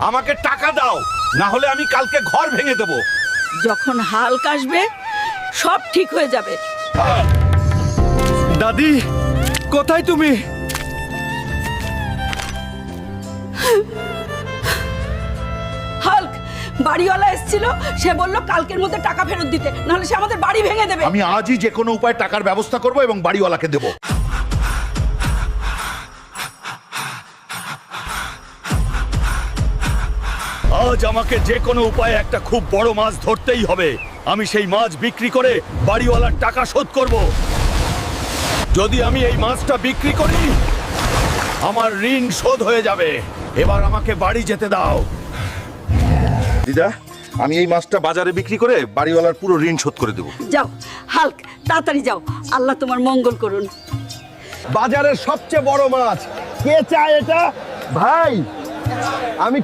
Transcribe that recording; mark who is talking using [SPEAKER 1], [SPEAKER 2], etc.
[SPEAKER 1] আমাকে টাকা দাও, না হলে আমি কালকে ঘর ভেঙে দেব।
[SPEAKER 2] যখন হাল্ক আসবে সব ঠিক হয়ে যাবে।
[SPEAKER 3] দাদি, কোথায় তুমি?
[SPEAKER 2] হাল্ক, বাড়িওয়ালা এসেছিল, সে বলল কালকের মধ্যে টাকা ফেরত দিতে, নাহলে সে আমাদের বাড়ি ভেঙে দেবে।
[SPEAKER 1] আমি আজই যে কোনো উপায়ে টাকার ব্যবস্থা করব এবং বাড়িওয়ালাকে দেব। আজ আমাকে যে কোনো উপায়ে একটা খুব বড় মাছ ধরতেই হবে। আমি সেই মাছ বিক্রি করে বাড়িওয়ালার টাকা শোধ করব। যদি আমি এই মাছটা বিক্রি করি, আমার ঋণ শোধ হয়ে যাবে। এবার আমাকে বাড়ি যেতে দাও। দিদা, আমি এই মাছটা বাজারে বিক্রি করে বাড়িওয়ালার পুরো ঋণ শোধ করে দেব।
[SPEAKER 2] যাও হাল্ক, তাড়াতাড়ি যাও, আল্লাহ তোমার মঙ্গল করুন।
[SPEAKER 3] বাজারের সবচেয়ে বড় মাছ। কে চায় এটা? ভাই, আমি